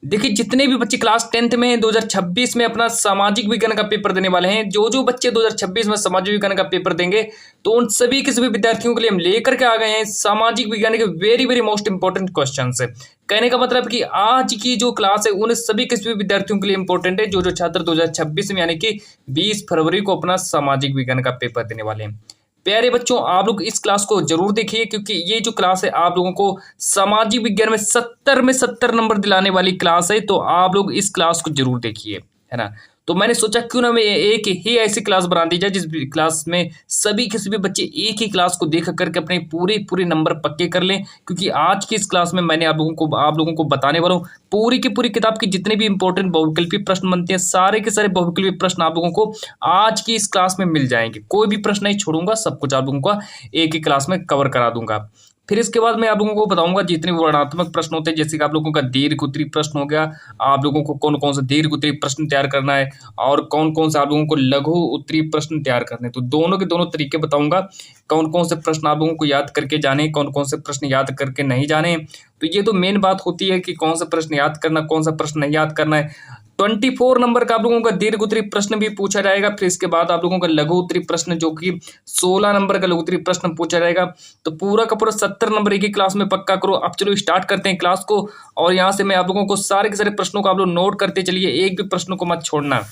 देखिए जितने भी बच्चे क्लास 10th में 2026 में अपना सामाजिक विज्ञान का पेपर देने वाले हैं, जो जो बच्चे 2026 में सामाजिक विज्ञान का पेपर देंगे, तो उन सभी के सभी विद्यार्थियों के लिए हम लेकर के आ गए हैं सामाजिक विज्ञान के very very most important question है। कहने का मतलब कि आज की जो क्लास है उन सभी के सभी विद्यार्थियों के लिए इंपॉर्टेंट है, जो जो छात्र 2026 में यानी कि 20 फरवरी को अपना सामाजिक विज्ञान का पेपर देने वाले हैं। प्यारे बच्चों, आप लोग इस क्लास को जरूर देखिए, क्योंकि ये जो क्लास है आप लोगों को सामाजिक विज्ञान में 70 में 70 नंबर दिलाने वाली क्लास है। तो आप लोग इस क्लास को जरूर देखिए, है ना। तो मैंने सोचा क्यों ना मैं एक ही ऐसी क्लास बना दी जाए जिस क्लास में सभी के सभी बच्चे एक ही क्लास को देख करके अपने पूरे पूरे नंबर पक्के कर लें। क्योंकि आज की इस क्लास में मैंने आप लोगों को बताने वाला हूँ पूरी की पूरी किताब के जितने भी इंपॉर्टेंट बहुविकल्पीय प्रश्न बनते हैं, सारे के सारे बहुविकल्पीय प्रश्न आप लोगों को आज की इस क्लास में मिल जाएंगे। कोई भी प्रश्न नहीं छोड़ूंगा, सब कुछ आप लोगों का एक ही क्लास में कवर करा दूंगा। फिर इसके बाद मैं आप लोगों को बताऊंगा जितने वर्णनात्मक प्रश्न होते हैं, जैसे कि आप लोगों का दीर्घ उत्तरीय प्रश्न हो गया, आप लोगों को कौन कौन सा दीर्घ उत्तरीय प्रश्न तैयार करना है और कौन कौन सा आप लोगों को लघु उत्तरीय प्रश्न तैयार करने हैं। तो दोनों के दोनों तरीके बताऊंगा, कौन कौन से प्रश्न आप लोगों को याद करके जाने, कौन कौन से प्रश्न याद करके नहीं जाने। तो ये तो मेन बात होती है कि कौन सा प्रश्न याद करना, कौन सा प्रश्न नहीं याद करना है। 24 नंबर का आप लोगों का दीर्घ उत्तरीय प्रश्न भी पूछा जाएगा। फिर इसके बाद आप लोगों का लघु उत्तरीय प्रश्न जो कि 16 नंबर का लघु उत्तरीय प्रश्न पूछा जाएगा। तो पूरा का पूरा 70 नंबर एक ही क्लास में पक्का करो। अब चलो स्टार्ट करते हैं क्लास को, और यहाँ से मैं आप लोगों को सारे के सारे प्रश्नों को आप लोग नोट करते चलिए, एक भी प्रश्न को मत छोड़ना,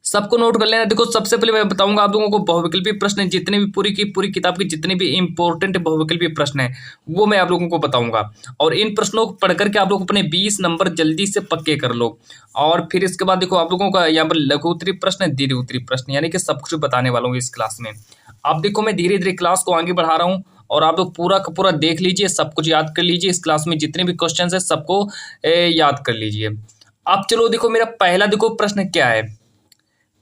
सबको नोट कर लेना। देखो सबसे पहले मैं बताऊंगा आप लोगों को बहुविकल्पीय प्रश्न, जितने भी पूरी की पूरी किताब के जितने भी इंपॉर्टेंट बहुविकल्पीय प्रश्न हैं वो मैं आप लोगों को बताऊंगा, और इन प्रश्नों को पढ़ करके आप लोग अपने 20 नंबर जल्दी से पक्के कर लो। और फिर इसके बाद देखो आप लोगों का यहाँ पर लघु उत्तरीय प्रश्न, दीर्घ उत्तरीय प्रश्न, यानी कि सब कुछ बताने वाला हूँ इस क्लास में। अब देखो मैं धीरे धीरे क्लास को आगे बढ़ा रहा हूँ, और आप लोग पूरा का पूरा देख लीजिए, सब कुछ याद कर लीजिए। इस क्लास में जितने भी क्वेश्चन है सबको याद कर लीजिए। अब चलो देखो मेरा पहला देखो प्रश्न क्या है।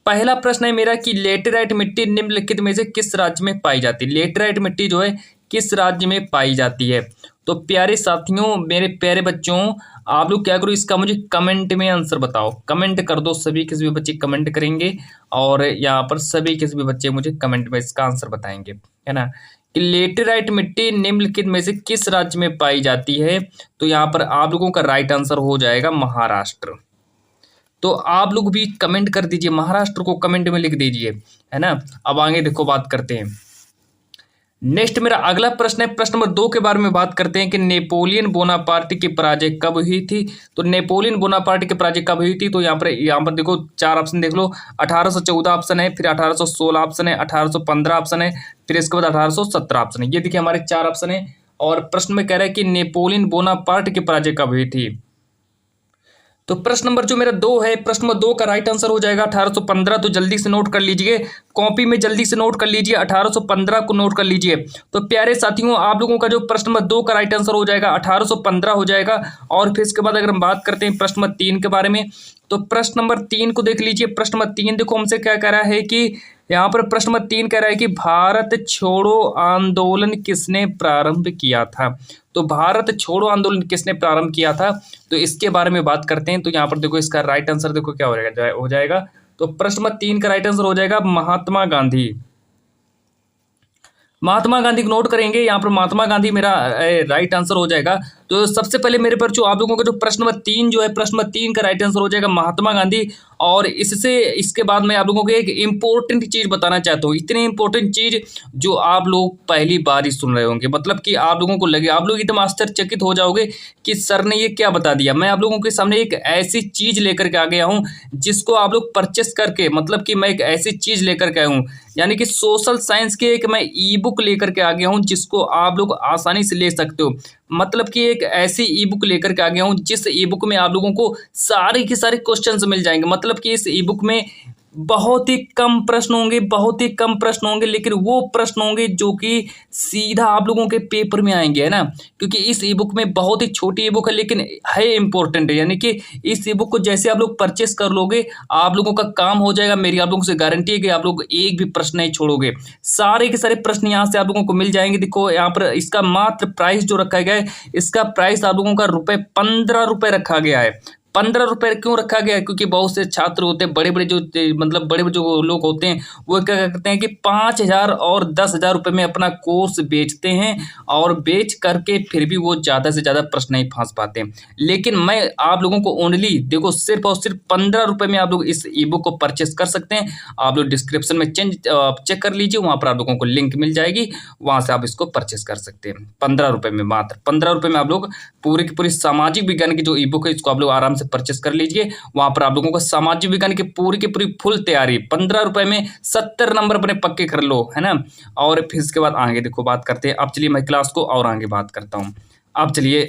पहला प्रश्न है मेरा कि लेटेराइट मिट्टी निम्नलिखित में से किस राज्य में पाई जाती है। लेटेराइट मिट्टी जो है किस राज्य में पाई जाती है। तो प्यारे साथियों, मेरे प्यारे बच्चों, आप लोग क्या करो, इसका मुझे कमेंट में आंसर बताओ। कमेंट कर दो, सभी के सभी बच्चे कमेंट करेंगे, और यहाँ पर सभी के सभी बच्चे मुझे कमेंट में इसका आंसर बताएंगे, है ना। कि लेटेराइट मिट्टी निम्नलिखित में से किस राज्य में पाई जाती है। तो यहाँ पर आप लोगों का राइट आंसर हो जाएगा महाराष्ट्र। तो आप लोग भी कमेंट कर दीजिए, महाराष्ट्र को कमेंट में लिख दीजिए, है ना। अब आगे देखो बात करते हैं। नेक्स्ट मेरा अगला प्रश्न है, प्रश्न नंबर 2 के बारे में बात करते हैं कि नेपोलियन बोनापार्ट की पराजय कब हुई थी। तो नेपोलियन बोनापार्ट की पराजय कब हुई थी। तो यहाँ पर देखो 4 ऑप्शन देख लो। 1814 ऑप्शन है, फिर 1816 ऑप्शन है, 1815 ऑप्शन है, फिर इसके बाद 1817 ऑप्शन है। ये देखिए हमारे 4 ऑप्शन है, और प्रश्न में कह रहा है कि नेपोलियन बोनापार्ट की पराजय कब हुई थी। तो प्रश्न नंबर जो मेरा 2 है, प्रश्न नंबर 2 का राइट आंसर हो जाएगा 1815। तो जल्दी से नोट कर लीजिए, कॉपी में जल्दी से नोट कर लीजिए, 1815 को नोट कर लीजिए। तो प्यारे साथियों, आप लोगों का जो प्रश्न नंबर 2 का राइट आंसर हो जाएगा 1815 हो जाएगा। और फिर इसके बाद अगर हम बात करते हैं प्रश्न नंबर 3 के बारे में, तो प्रश्न नंबर 3 को देख लीजिए। प्रश्न नंबर 3 देखो हमसे क्या कह रहा है कि यहाँ पर प्रश्न नंबर 3 कह रहा है कि भारत छोड़ो आंदोलन किसने प्रारंभ किया था। तो भारत छोड़ो आंदोलन किसने प्रारंभ किया था, तो इसके बारे में बात करते हैं। तो यहाँ पर देखो इसका राइट आंसर देखो क्या हो जाएगा। तो प्रश्न नंबर 3 का राइट आंसर हो जाएगा महात्मा गांधी। महात्मा गांधी को नोट करेंगे, यहाँ पर महात्मा गांधी मेरा राइट आंसर हो जाएगा। तो सबसे पहले मेरे पर जो आप लोगों का जो प्रश्न नंबर 3 जो है, प्रश्न नंबर 3 का राइट आंसर हो जाएगा महात्मा गांधी। और इसके बाद मैं आप लोगों को एक इम्पोर्टेंट चीज बताना चाहता हूँ, इतनी इंपॉर्टेंट चीज जो आप लोग पहली बार ही सुन रहे होंगे, मतलब कि आप लोगों को लगे, आप लोग एकदम आश्चर्यचकित हो जाओगे कि सर ने ये क्या बता दिया। मैं आप लोगों के सामने एक ऐसी चीज लेकर के आ गया हूँ जिसको आप लोग परचेस करके, मतलब कि मैं एक ऐसी चीज लेकर के आया हूँ, यानी कि सोशल साइंस के एक मैं ई बुक लेकर के आ गया हूँ जिसको आप लोग आसानी से ले सकते हो। मतलब कि एक ऐसी ई बुक लेकर के आ गया हूँ जिस ई बुक में आप लोगों को सारे के सारे क्वेश्चंस मिल जाएंगे। मतलब कि इस ई बुक में बहुत ही कम प्रश्न होंगे, बहुत ही कम प्रश्न होंगे, लेकिन वो प्रश्न होंगे जो कि सीधा आप लोगों के पेपर में आएंगे, है ना। क्योंकि इस ई बुक में बहुत ही छोटी ई बुक है लेकिन है इंपॉर्टेंट है, यानी कि इस ई बुक को जैसे आप लोग परचेस कर लोगे आप लोगों का काम हो जाएगा। मेरी आप लोगों से गारंटी है कि आप लोग एक भी प्रश्न नहीं छोड़ोगे, सारे के सारे प्रश्न यहाँ से आप लोगों को मिल जाएंगे। देखो यहाँ पर इसका मात्र प्राइस जो रखा गया है, इसका प्राइस आप लोगों का ₹15 रखा गया है। ₹15 क्यों रखा गया है? क्योंकि बहुत से छात्र होते हैं, बड़े-बड़े जो मतलब बड़े जो लोग होते हैं, वो क्या करते हैं कि 5,000 और 10,000 रुपए में अपना कोर्स बेचते हैं और बेच करके फिर भी वो ज़्यादा से ज़्यादा प्रश्न नहीं फँस पाते हैं। लेकिन मैं आप लोगों को ओनली देखो सिर्फ़ और सिर्फ़ ₹15 में आप लोग इस ई-बुक को परचेज़ कर सकते हैं। आप लोग डिस्क्रिप्शन में चेक कर लीजिए, वहाँ पर आप लोगों को लिंक मिल जाएगी, वहाँ से आप इसको परचेज़ कर सकते हैं। ₹15 में, मात्र ₹15 में आप लोग पूरी की पूरी सामाजिक विज्ञान की जो ई-बुक है, इसको आप लोग आराम से परचेज़ कर लीजिए। वहाँ पर आप लोगों को सामाजिक विज्ञान की पूरी फुल तैयारी ₹15 में 70 नंबर अपने पक्के कर लो, है ना? और फिर इसके बाद आगे देखो बात करते हैं। अब चलिए मैं क्लास को और आगे बात करता हूँ। अब चलिए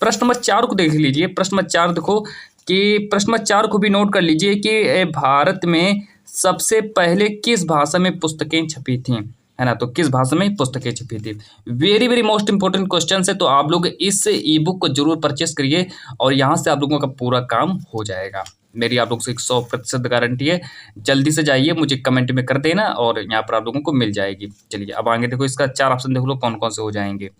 प्रश्न नंबर 4 को देख लीजिए। प्रश्न नंबर 4 देखो कि प्रश्न नंबर 4 को भी नोट कर लीजिए कि भारत में सबसे पहले किस भाषा में पुस्तकें छपी थीं? है ना? तो किस भाषा में पुस्तकें छपी थी? Very, very most important question है, तो आप लोग इस ई-बुक को ज़रूर परचेज़ करिए और यहाँ से आप लोगों का पूरा काम हो जाएगा। मेरी आप लोगों से एक 100% गारंटी है। जल्दी से जाइए, मुझे कमेंट में कर देना और यहाँ पर आप लोगों को मिल जाएगी। चलिए अब आगे देखो, इसका 4 ऑप्शन देख लो कौन-कौन से हो जाएँगे।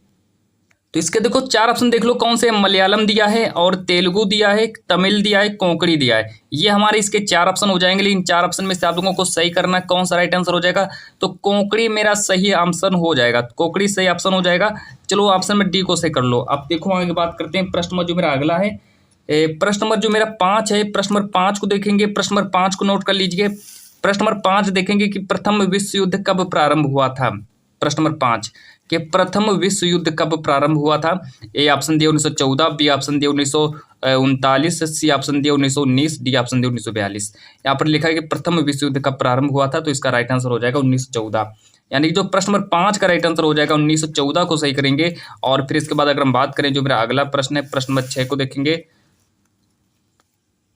तो इसके देखो 4 ऑप्शन देख लो कौन से हैं। मलयालम दिया है और तेलुगु दिया है, तमिल दिया है, कोंकणी दिया है। ये हमारे इसके 4 ऑप्शन हो जाएंगे, लेकिन 4 ऑप्शन में से आप लोगों को सही करना है कौन सा राइट आंसर हो जाएगा। तो कोंकणी मेरा सही ऑप्शन हो जाएगा, कोंकणी सही ऑप्शन हो जाएगा। चलो ऑप्शन में डी को सही कर लो। अब देखो आगे बात करते हैं। प्रश्न नंबर जो मेरा अगला है, प्रश्न नंबर जो मेरा 5 है, प्रश्न नंबर 5 को देखेंगे। प्रश्न नंबर 5 को नोट कर लीजिए। प्रश्न नंबर 5 देखेंगे कि प्रथम विश्व युद्ध कब प्रारंभ हुआ था। प्रश्न नंबर 5 कि प्रथम विश्व युद्ध कब प्रारंभ हुआ था। ए ऑप्शन दिया 1914, बी ऑप्शन दिया 1939, सी ऑप्शन दिया 1919, डी ऑप्शन दिया 1942। यहाँ पर लिखा है कि प्रथम विश्व युद्ध कब प्रारंभ हुआ था, तो इसका राइट आंसर हो जाएगा 1914। यानी कि जो प्रश्न नंबर 5 का राइट आंसर हो जाएगा 1914 को सही करेंगे। और फिर इसके बाद अगर हम बात करें जो मेरा अगला प्रश्न है, प्रश्न नंबर 6 को देखेंगे।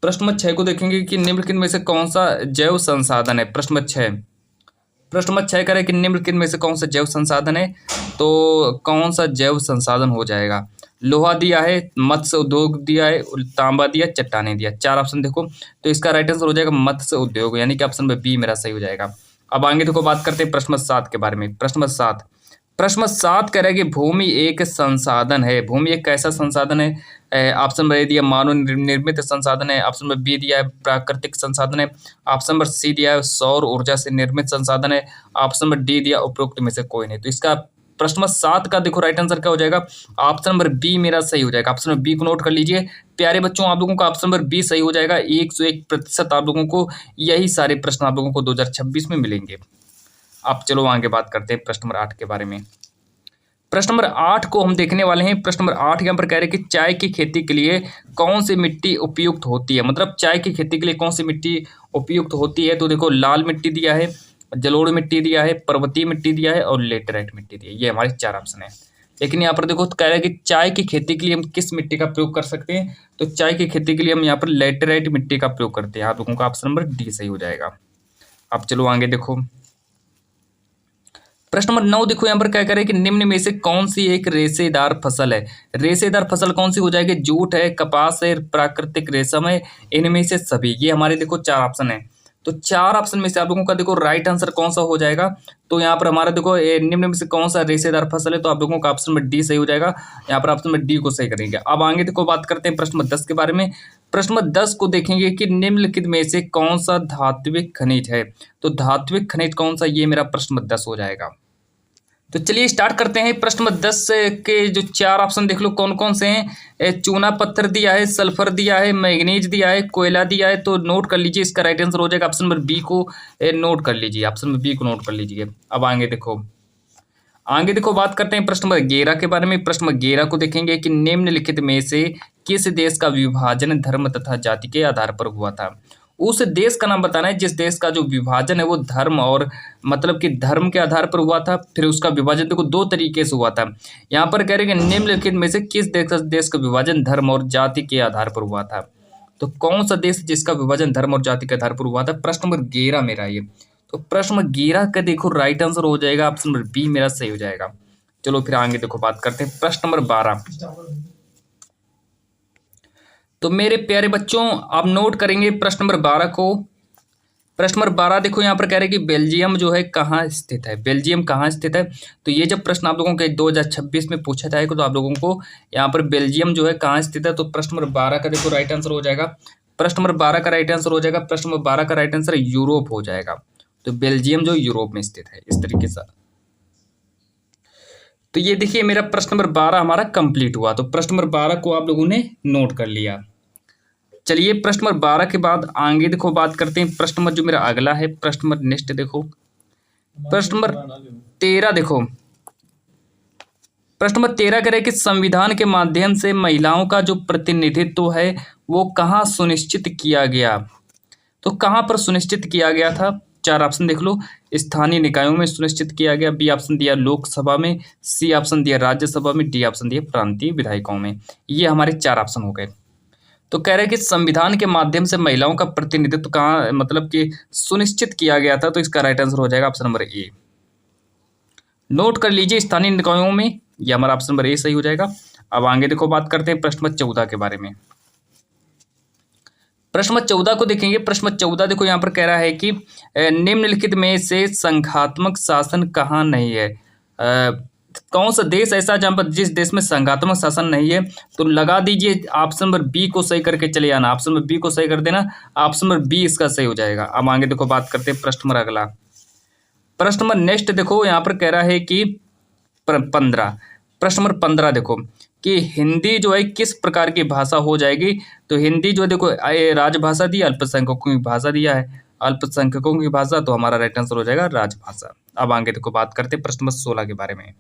प्रश्न नंबर 6 को देखेंगे कि निम्नलिखित में से कौन सा जैव संसाधन है। प्रश्न नंबर 6 कह रहे हैं कि निम्नलिखित में से कौन सा जैव संसाधन है, तो कौन सा जैव संसाधन हो जाएगा। लोहा दिया है, मत्स्य उद्योग दिया है, तांबा दिया, चट्टाने दिया। 4 ऑप्शन देखो, तो इसका राइट आंसर हो जाएगा मत्स्य उद्योग, यानी कि ऑप्शन में बी मेरा सही हो जाएगा। अब आगे देखो बात करते हैं प्रश्न नंबर 7 के बारे में। प्रश्न नंबर 7 कह रहा है कि भूमि एक संसाधन है। भूमि एक कैसा संसाधन है। ऑप्शन नंबर ए दिया मानव निर्मित संसाधन है, ऑप्शन नंबर बी दिया है प्राकृतिक संसाधन है, ऑप्शन नंबर सी दिया है सौर ऊर्जा से निर्मित संसाधन है, ऑप्शन नंबर डी दिया उपरोक्त में से कोई नहीं। तो इसका प्रश्न नंबर 7 का देखो राइट आंसर क्या हो जाएगा। ऑप्शन नंबर बी मेरा सही हो जाएगा। ऑप्शन नंबर बी को नोट कर लीजिए प्यारे बच्चों, आप लोगों का ऑप्शन नंबर बी सही हो जाएगा। 101% आप लोगों को यही सारे प्रश्न आप लोगों को 2026 में मिलेंगे। अब चलो आगे बात करते हैं प्रश्न नंबर 8 के बारे में। प्रश्न नंबर 8 को हम देखने वाले हैं। प्रश्न नंबर 8 यहाँ पर कह रहे हैं कि चाय की खेती के लिए कौन सी मिट्टी उपयुक्त होती है। मतलब चाय की खेती के लिए कौन सी मिट्टी उपयुक्त होती है। तो देखो लाल मिट्टी दिया है, जलोढ़ मिट्टी दिया है, पर्वतीय मिट्टी दिया है और लेटेराइट मिट्टी दी है। ये हमारे 4 ऑप्शन है। लेकिन यहाँ पर देखो कह रहा है कि चाय की खेती के लिए हम किस मिट्टी का प्रयोग कर सकते हैं। तो चाय की खेती के लिए हम यहाँ पर लेटेराइट मिट्टी का प्रयोग करते हैं। आप लोगों का ऑप्शन नंबर डी सही हो जाएगा। अब चलो आगे देखो प्रश्न नंबर 9 देखो, यहाँ पर क्या करें कि निम्न में से कौन सी एक रेशेदार फसल है। रेशेदार फसल कौन सी हो जाएगी। जूट है, कपास है, प्राकृतिक रेशम है, इनमें से सभी। ये हमारे देखो 4 ऑप्शन है। तो 4 ऑप्शन में से आप लोगों का देखो राइट आंसर कौन सा हो जाएगा। तो यहाँ पर हमारा देखो निम्न में से कौन सा रेशेदार फसल है, तो आप लोगों का ऑप्शन नंबर डी सही हो जाएगा। यहाँ पर ऑप्शन नंबर डी को सही करेंगे। अब आगे देखो बात करते हैं प्रश्न नंबर 10 के बारे में। प्रश्न नंबर 10 को देखेंगे कि निम्नलिखित में से कौन सा धात्विक खनिज है। तो धात्विक खनिज कौन सा, ये मेरा प्रश्न नंबर 10 हो जाएगा। तो चलिए स्टार्ट करते हैं। प्रश्न नंबर 10 के जो 4 ऑप्शन देख लो कौन कौन से हैं। चूना पत्थर दिया है, सल्फर दिया है, मैग्नीज दिया है, कोयला दिया है। तो नोट कर लीजिए, इसका राइट आंसर हो जाएगा ऑप्शन नंबर बी को नोट कर लीजिए। ऑप्शन नंबर बी को नोट कर लीजिए। अब आगे देखो बात करते हैं प्रश्न नंबर 11 के बारे में। प्रश्न नंबर 11 को देखेंगे कि निम्नलिखित में से किस देश का विभाजन धर्म तथा जाति के आधार पर हुआ था। उस देश का नाम बताना है जिस देश का जो विभाजन है वो धर्म और मतलब कि धर्म के आधार पर हुआ था। फिर उसका विभाजन देखो 2 तरीके से हुआ था। यहाँ पर कह रहे हैं कि निम्नलिखित में से किस देश का विभाजन धर्म और जाति के आधार पर हुआ था। तो कौन सा देश जिसका विभाजन धर्म और जाति के आधार पर हुआ था। प्रश्न नंबर 11 मेरा ये। तो प्रश्न नंबर 11 का देखो राइट आंसर हो जाएगा ऑप्शन नंबर बी मेरा सही हो जाएगा। चलो फिर आगे देखो बात करते हैं प्रश्न नंबर 12। तो मेरे प्यारे बच्चों आप नोट करेंगे प्रश्न नंबर 12 को प्रश्न नंबर 12 देखो यहाँ पर कह रहे हैं कि बेल्जियम जो है कहाँ स्थित है, बेल्जियम कहाँ स्थित है। तो ये जब प्रश्न आप लोगों के 2026 में पूछा जाएगा तो आप लोगों को यहाँ पर बेल्जियम जो है कहाँ स्थित है, तो प्रश्न नंबर 12 का देखो राइट आंसर हो जाएगा। प्रश्न नंबर 12 का राइट आंसर हो जाएगा, प्रश्न नंबर 12 का राइट आंसर यूरोप हो जाएगा। तो बेल्जियम जो यूरोप में स्थित है, इस तरीके से। तो ये देखिए मेरा प्रश्न नंबर 12 हमारा कंप्लीट हुआ। तो प्रश्न नंबर 12 को आप लोगों ने नोट कर लिया। चलिए प्रश्न नंबर 12 के बाद आगे देखो बात करते हैं। प्रश्न नंबर जो मेरा अगला है, प्रश्न नंबर नेक्स्ट देखो, प्रश्न नंबर 13 देखो। प्रश्न नंबर 13 कह रहे हैं कि संविधान के माध्यम से महिलाओं का जो प्रतिनिधित्व है वो कहाँ सुनिश्चित किया गया। तो कहाँ पर सुनिश्चित किया गया था, 4 ऑप्शन देख लो। स्थानीय निकायों में सुनिश्चित किया गया, बी ऑप्शन दिया लोकसभा में, सी ऑप्शन दिया राज्यसभा में, डी ऑप्शन दिया प्रांतीय विधायिकाओं में। ये हमारे 4 ऑप्शन हो गए। तो कह रहे हैं कि संविधान के माध्यम से महिलाओं का प्रतिनिधित्व कहाँ मतलब कि सुनिश्चित किया गया था। तो इसका राइट आंसर हो जाएगा ऑप्शन नंबर ए। नोट कर लीजिए, स्थानीय निकायों में, ये हमारा ऑप्शन नंबर ए सही हो जाएगा। अब आगे देखो बात करते हैं प्रश्न नंबर 14 के बारे में। प्रश्न नंबर 14 को देखेंगे। प्रश्न नंबर 14 देखो यहाँ पर कह रहा है कि निम्नलिखित में से संघात्मक शासन कहाँ नहीं है। कौन सा देश ऐसा जहाँ पर जिस देश में संघात्मक शासन नहीं है। तो लगा दीजिए ऑप्शन नंबर बी को सही करके चले आना, ऑप्शन नंबर बी को सही कर देना, ऑप्शन नंबर बी इसका सही हो जाएगा। अब आगे देखो बात करते हैं प्रश्न नंबर अगला। प्रश्न नंबर नेक्स्ट देखो यहाँ पर कह रहा है कि 15, प्रश्न नंबर 15 देखो कि हिंदी जो है किस प्रकार की भाषा हो जाएगी। तो हिंदी जो देखो राजभाषा दी, अल्पसंख्यकों की भाषा दिया है, अल्पसंख्यकों की भाषा, तो हमारा राइट आंसर हो जाएगा राजभाषा। अब आगे देखो बात करते हैं प्रश्न नंबर 16 के बारे में।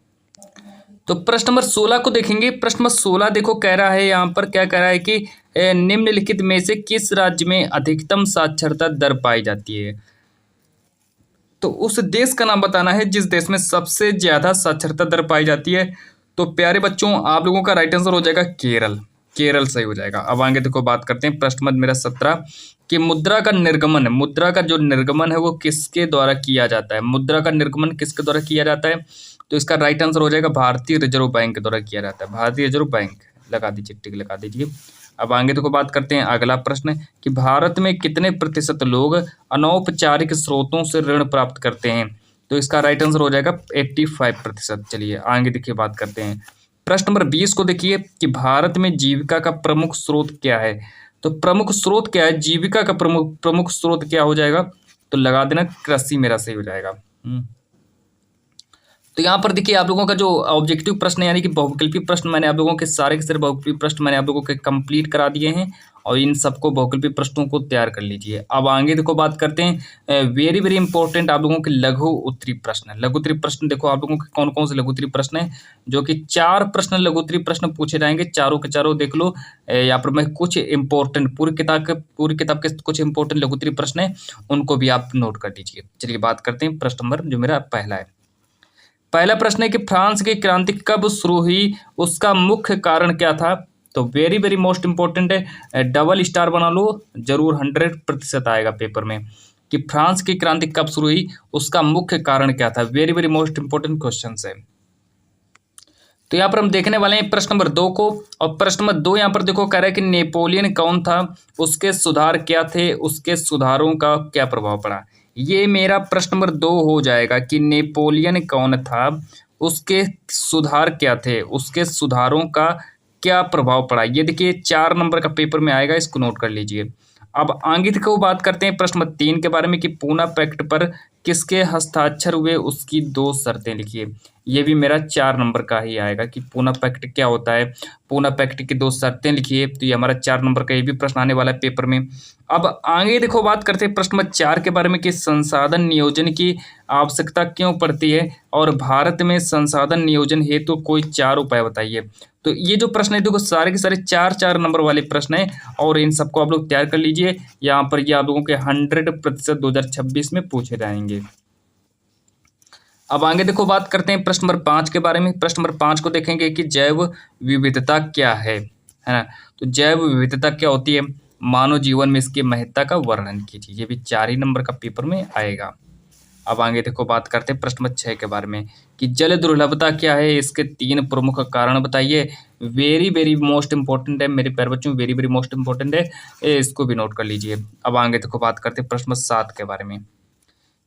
तो प्रश्न नंबर 16 को देखेंगे। प्रश्न नंबर 16 देखो कह रहा है यहाँ पर क्या कह रहा है कि निम्नलिखित में से किस राज्य में अधिकतम साक्षरता दर पाई जाती है। तो उस देश का नाम बताना है जिस देश में सबसे ज्यादा साक्षरता दर पाई जाती है। तो प्यारे बच्चों आप लोगों का राइट आंसर हो जाएगा केरल, केरल सही हो जाएगा। अब आगे देखो बात करते हैं प्रश्न नंबर मेरा 17 कि मुद्रा का निर्गमन, मुद्रा का जो निर्गमन है वो किसके द्वारा किया जाता है। मुद्रा का निर्गमन किसके द्वारा किया जाता है। तो इसका राइट आंसर हो जाएगा भारतीय रिजर्व बैंक के द्वारा किया जाता है, भारतीय रिजर्व बैंक। लगा दीजिए, टिक लगा दीजिए। अब आगे देखो बात करते हैं अगला प्रश्न कि भारत में कितने प्रतिशत लोग अनौपचारिक स्रोतों से ऋण प्राप्त करते हैं। तो इसका राइट आंसर हो जाएगा 85%। चलिए आगे देखिए बात करते हैं प्रश्न नंबर 20 को देखिए कि भारत में जीविका का प्रमुख स्रोत क्या है। तो प्रमुख स्रोत क्या है, जीविका का प्रमुख स्रोत क्या हो जाएगा। तो लगा देना कृषि मेरा सही हो जाएगा। तो यहाँ पर देखिए आप लोगों का जो ऑब्जेक्टिव प्रश्न यानी कि बहुविकल्पी प्रश्न मैंने आप लोगों के सारे बहुविकल्पी प्रश्न मैंने आप लोगों के कंप्लीट करा दिए हैं और इन सबको बहुविकल्पी प्रश्नों को तैयार कर लीजिए। अब आगे देखो बात करते हैं वेरी वेरी इंपॉर्टेंट आप लोगों के लघु उत्तरी प्रश्न। लघु उत्तरी प्रश्न देखो आप लोगों के कौन कौन से लघु उत्तरी प्रश्न है, जो कि 4 प्रश्न लघु उत्तरी प्रश्न पूछे जाएंगे, चारों के चारों देख लो। यहाँ पर मैं कुछ इंपॉर्टेंट पूरी किताब के कुछ इंपॉर्टेंट लघु उत्तरी प्रश्न है उनको भी आप नोट कर लीजिए। चलिए बात करते हैं प्रश्न नंबर जो मेरा पहला है। पहला प्रश्न है कि फ्रांस की क्रांति कब शुरू हुई, उसका मुख्य कारण क्या था। तो वेरी वेरी मोस्ट इंपॉर्टेंट है, डबल स्टार बना लो, जरूर 100% आएगा पेपर में कि फ्रांस की क्रांति कब शुरू हुई, उसका मुख्य कारण क्या था। Very very most important question है। तो यहाँ पर हम देखने वाले हैं प्रश्न नंबर 2 को। और प्रश्न नंबर 2 यहाँ पर देखो कह रहा है कि नेपोलियन कौन था, उसके सुधार क्या थे, उसके सुधारों का क्या प्रभाव पड़ा। ये मेरा प्रश्न नंबर 2 हो जाएगा कि नेपोलियन कौन था, उसके सुधार क्या थे, उसके सुधारों का क्या प्रभाव पड़ा। ये देखिए 4 नंबर का पेपर में आएगा, इसको नोट कर लीजिए। अब आगे को बात करते हैं प्रश्न नंबर 3 के बारे में कि पूना पैक्ट पर किसके हस्ताक्षर हुए, उसकी 2 शर्तें लिखिए। ये भी मेरा 4 नंबर का ही आएगा कि पूना पैक्ट क्या होता है, पूना पैक्ट की 2 शर्तें लिखिए। तो ये हमारा 4 नंबर का ये भी प्रश्न आने वाला है पेपर में। अब आगे देखो बात करते हैं प्रश्न नंबर 4 के बारे में कि संसाधन नियोजन की आवश्यकता क्यों पड़ती है और भारत में संसाधन नियोजन हेतु तो कोई 4 उपाय बताइए। तो ये जो प्रश्न है देखो सारे के सारे 4 नंबर वाले प्रश्न हैं और इन सबको आप लोग तैयार कर लीजिए। यहाँ पर ये आप लोगों के 100% 2026 में पूछे जाएंगे। अब आगे देखो बात करते हैं प्रश्न नंबर 5 के बारे में। प्रश्न नंबर 5 को देखेंगे कि जैव विविधता क्या है ना। तो जैव विविधता क्या होती है, मानव जीवन में इसकी महत्ता का वर्णन कीजिए। ये भी 4 ही नंबर का पेपर में आएगा। अब आगे देखो बात करते हैं प्रश्न नंबर 6 के बारे में कि जल दुर्लभता क्या है, इसके 3 प्रमुख कारण बताइए। वेरी वेरी मोस्ट इंपॉर्टेंट है मेरे प्यारे बच्चों, वेरी वेरी मोस्ट इंपॉर्टेंट है, इसको भी नोट कर लीजिए। अब आगे देखो बात करते हैं प्रश्न नंबर 7 के बारे में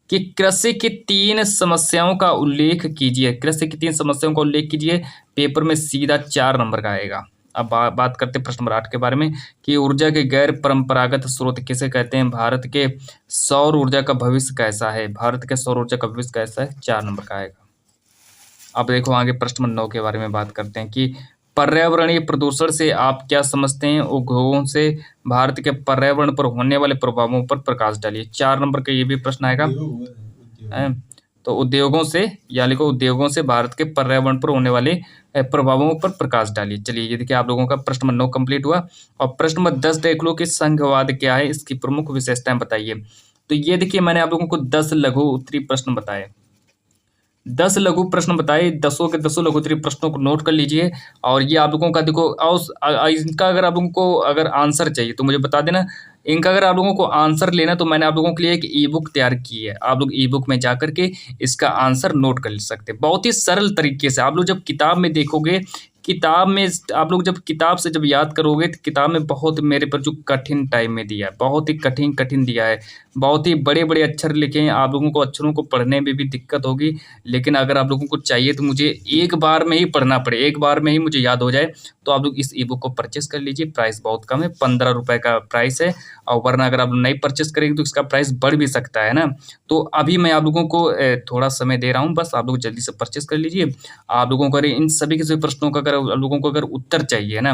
कि कृषि की 3 समस्याओं का उल्लेख कीजिए। कृषि की 3 समस्याओं का उल्लेख कीजिए, पेपर में सीधा 4 नंबर का आएगा। अब बात करते हैं प्रश्न नंबर 8 के बारे में कि ऊर्जा के गैर परंपरागत स्रोत किसे कहते हैं। भारत के सौर ऊर्जा का भविष्य कैसा है, भारत के सौर ऊर्जा का भविष्य कैसा है, 4 नंबर का आएगा। अब देखो आगे प्रश्न नंबर 9 के बारे में बात करते हैं कि पर्यावरणीय प्रदूषण से आप क्या समझते हैं। उद्योगों से भारत के पर्यावरण पर होने वाले प्रभावों पर प्रकाश डालिए। 4 नंबर का ये भी प्रश्न आएगा। तो उद्योगों से या लिखो उद्योगों से भारत के पर्यावरण पर होने वाले प्रभावों पर प्रकाश डालिए। चलिए ये देखिए आप लोगों का प्रश्न नंबर 9 कंप्लीट हुआ। और प्रश्न नंबर 10 देख लो कि संघवाद क्या है, इसकी प्रमुख विशेषताएं बताइए। तो ये देखिए मैंने आप लोगों को 10 लघु उत्तरीय प्रश्न बताए, 10 लघु प्रश्न बताए, 10 के 10 लघु उत्तरीय प्रश्नों को नोट कर लीजिए। और ये आप लोगों का देखो इनका अगर आप लोगों को अगर आंसर चाहिए तो मुझे बता देना। इनका अगर आप लोगों को आंसर लेना तो मैंने आप लोगों के लिए एक ई बुक तैयार की है, आप लोग ई बुक में जा करके इसका आंसर नोट कर सकते हैं बहुत ही सरल तरीके से। आप लोग जब किताब में देखोगे, किताब में आप लोग जब किताब से जब याद करोगे तो किताब में बहुत मेरे पर जो कठिन टाइम में दिया है, बहुत ही कठिन दिया है, बहुत ही बड़े बड़े अक्षर लिखे हैं। आप लोगों को अक्षरों को पढ़ने में भी दिक्कत होगी, लेकिन अगर आप लोगों को चाहिए तो मुझे एक बार में ही पढ़ना पड़े, एक बार में ही मुझे याद हो जाए, तो आप लोग इस ई बुक को परचेस कर लीजिए। प्राइस बहुत कम है, 15 रुपये का प्राइस है। और वरना अगर आप नहीं परचेस करेंगे तो इसका प्राइस बढ़ भी सकता है ना। तो अभी मैं आप लोगों को थोड़ा समय दे रहा हूँ, बस आप लोग जल्दी से परचेस कर लीजिए। आप लोगों को इन सभी के सभी प्रश्नों का अगर आप लोगों को अगर उत्तर चाहिए ना,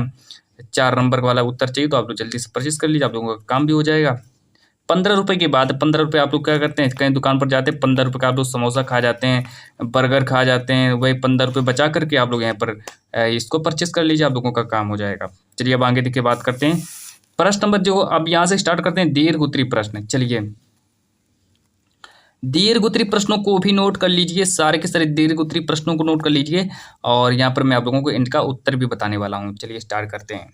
4 नंबर वाला उत्तर चाहिए, तो आप लोग जल्दी से परचेस कर लीजिए, आप लोगों का काम भी हो जाएगा। 15 रुपये की बात है, 15 रुपये आप लोग क्या करते हैं, कहीं दुकान पर जाते हैं, 15 रुपये का आप लोग समोसा खा जाते हैं, बर्गर खा जाते हैं, वही 15 रुपये बचा करके आप लोग यहाँ पर इसको परचेस कर लीजिए, आप लोगों का काम हो जाएगा। चलिए अब आगे देखिए बात करते हैं प्रश्न नंबर जो अब यहाँ से स्टार्ट करते हैं दीर्घ उत्तरीय प्रश्न। चलिए दीर्घ उत्तरीय प्रश्नों को भी नोट कर लीजिए, सारे के सारे दीर्घ उत्तरीय प्रश्नों को नोट कर लीजिए, और यहाँ पर मैं आप लोगों को इनका उत्तर भी बताने वाला हूँ। चलिए स्टार्ट करते हैं।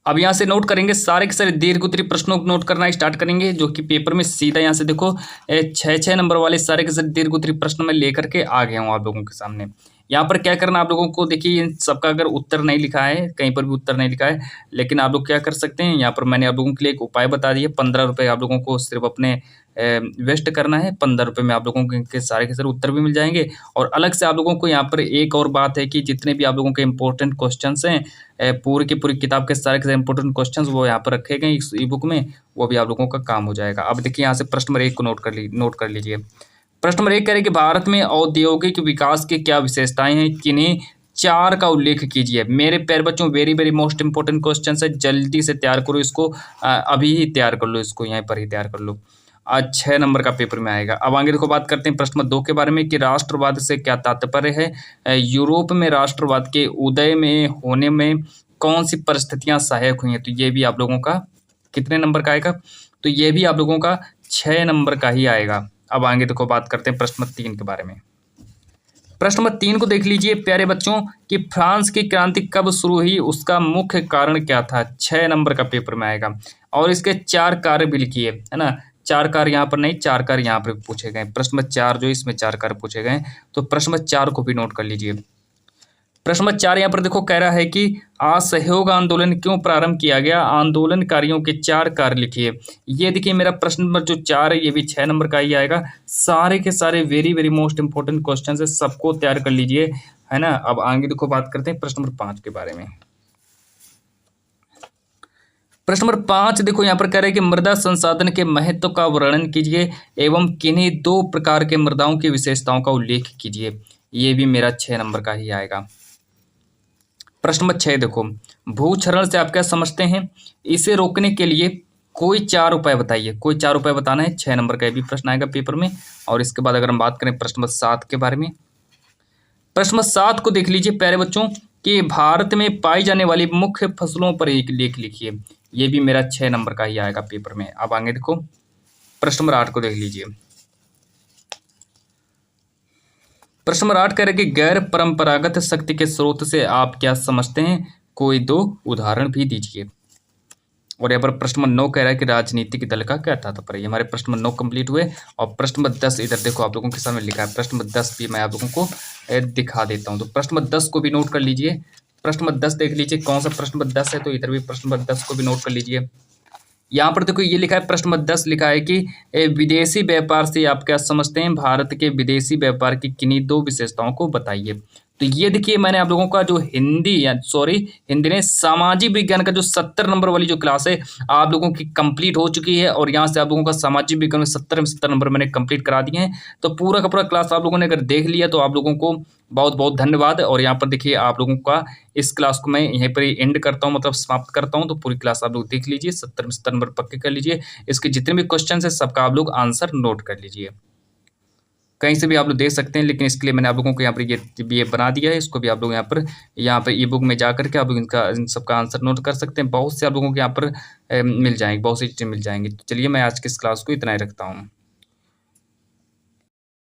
अब यहाँ से नोट करेंगे सारे के सारे दीर्घ उत्तरीय प्रश्नों को नोट करना स्टार्ट करेंगे, जो कि पेपर में सीधा यहाँ से देखो 6 नंबर वाले सारे के सारे दीर्घ उत्तरीय प्रश्न मैं लेकर के आ गया हूँ आप लोगों के सामने। यहाँ पर क्या करना आप लोगों को, देखिए इन सबका अगर उत्तर नहीं लिखा है, कहीं पर भी उत्तर नहीं लिखा है, लेकिन आप लोग क्या कर सकते हैं, यहाँ पर मैंने आप लोगों के लिए एक उपाय बता दिया। 15 रुपये आप लोगों को सिर्फ अपने वेस्ट करना है, 15 रुपये में आप लोगों के सारे उत्तर भी मिल जाएंगे। और अलग से आप लोगों को यहाँ पर एक और बात है कि जितने भी आप लोगों के इंपॉर्टेंट क्वेश्चंस हैं, पूरी की पूरी किताब के सारे इंपॉर्टेंट क्वेश्चंस वो यहाँ पर रखे गए इस ई बुक में, वो भी आप लोगों का काम हो जाएगा। अब देखिए यहाँ से प्रश्न नंबर 1 को नोट कर लीजिए। प्रश्न नंबर 1 कह रहे कि भारत में औद्योगिक विकास की क्या विशेषताएं हैं, किन्हीं 4 का उल्लेख कीजिए। मेरे प्यारे बच्चों very very most important question है, जल्दी से तैयार करो इसको, अभी ही तैयार कर लो इसको, यहीं पर ही तैयार कर लो। आज 6 नंबर का पेपर में आएगा। अब आगे देखो बात करते हैं प्रश्न नंबर 2 के बारे में कि राष्ट्रवाद से क्या तात्पर्य है। यूरोप में राष्ट्रवाद के उदय में होने में कौन सी परिस्थितियां सहायक हुई हैं। तो ये भी आप लोगों का कितने नंबर का आएगा, तो ये भी आप लोगों का 6 नंबर का ही आएगा। अब आगे देखो बात करते हैं प्रश्न नंबर 3 के बारे में। प्रश्न नंबर 3 को देख लीजिए प्यारे बच्चों कि फ्रांस की क्रांति कब शुरू हुई, उसका मुख्य कारण क्या था। 6 नंबर का पेपर में आएगा, और इसके 4 कार्य भी लिखिए, है ना। 4 कार्य यहाँ पर नहीं, 4 कार्य यहाँ पर पूछे गए। प्रश्न नंबर 4 जो इसमें 4 कार्य पूछे गए, तो प्रश्न नंबर 4 को भी नोट कर लीजिए। प्रश्न नंबर 4 यहाँ पर देखो कह रहा है कि असहयोग आंदोलन क्यों प्रारंभ किया गया, आंदोलनकारियों के 4 कार्य लिखिए। ये देखिए मेरा प्रश्न नंबर जो 4 है, ये भी 6 नंबर का ही आएगा। सारे के सारे very very most important question है, सबको तैयार कर लीजिए, है ना। अब आगे देखो बात करते हैं प्रश्न नंबर 5 के बारे में। प्रश्न नंबर 5 देखो यहाँ पर कह रहे हैं कि मृदा संसाधन के महत्व का वर्णन कीजिए एवं किन्हीं 2 प्रकार के मृदाओं की विशेषताओं का उल्लेख कीजिए। ये भी मेरा 6 नंबर का ही आएगा। प्रश्न नंबर 6 देखो, भूक्षरण से आप क्या समझते हैं, इसे रोकने के लिए कोई 4 उपाय बताइए। कोई 4 उपाय बताना है, 6 नंबर का भी प्रश्न आएगा पेपर में। और इसके बाद अगर हम बात करें प्रश्न नंबर 7 के बारे में, प्रश्न नंबर 7 को देख लीजिए प्यारे बच्चों कि भारत में पाई जाने वाली मुख्य फसलों पर एक लेख लिखिए। ये भी मेरा 6 नंबर का ही आएगा पेपर में। अब आगे देखो प्रश्न नंबर 8 को देख लीजिए। प्रश्न नंबर 8 कह रहे कि गैर परंपरागत शक्ति के स्रोत से आप क्या समझते हैं, कोई 2 उदाहरण भी दीजिए। और यहाँ पर प्रश्न नंबर 9 कह रहा है कि राजनीतिक दल का क्या तात्पर्य। ये हमारे प्रश्न नंबर 9 कंप्लीट हुए। और प्रश्न नंबर 10 इधर देखो आप लोगों के सामने लिखा है। प्रश्न नंबर 10 भी मैं आप लोगों को दिखा देता हूँ। तो प्रश्न नंबर 10 को भी नोट कर लीजिए। प्रश्न नंबर 10 देख लीजिए कौन सा प्रश्न नंबर 10 है। तो इधर भी प्रश्न नंबर 10 को भी नोट कर लीजिए। यहाँ पर देखो ये लिखा है प्रश्न नंबर 10 लिखा है कि विदेशी व्यापार से आप क्या समझते हैं, भारत के विदेशी व्यापार की किन्हीं दो विशेषताओं को बताइए। तो ये देखिए मैंने आप लोगों का जो हिंदी ने सामाजिक विज्ञान का जो 70 नंबर वाली जो क्लास है आप लोगों की कंप्लीट हो चुकी है। और यहाँ से आप लोगों का सामाजिक विज्ञान में 70 में 70 नंबर मैंने कंप्लीट करा दिए हैं। तो पूरा का पूरा क्लास आप लोगों ने अगर देख लिया तो आप लोगों को बहुत बहुत धन्यवाद। और यहाँ पर देखिए आप लोगों का इस क्लास को मैं यहीं पर ही एंड करता हूँ, मतलब समाप्त करता हूँ। तो पूरी क्लास आप लोग देख लीजिए, 70 में 70 नंबर पक्के कर लीजिए। इसके जितने भी क्वेश्चन है सबका आप लोग आंसर नोट कर लीजिए। कहीं से भी आप लोग देख सकते हैं, लेकिन इसके लिए मैंने आप लोगों को यहाँ पर ये बना दिया है। इसको भी आप लोग यहाँ पर ई बुक में जा करके आप लोग इन सबका आंसर नोट कर सकते हैं। बहुत से आप लोगों को यहाँ पर मिल जाएंगे, बहुत सी चीज़ें मिल जाएंगी। तो चलिए मैं आज की इस क्लास को इतना ही रखता हूँ।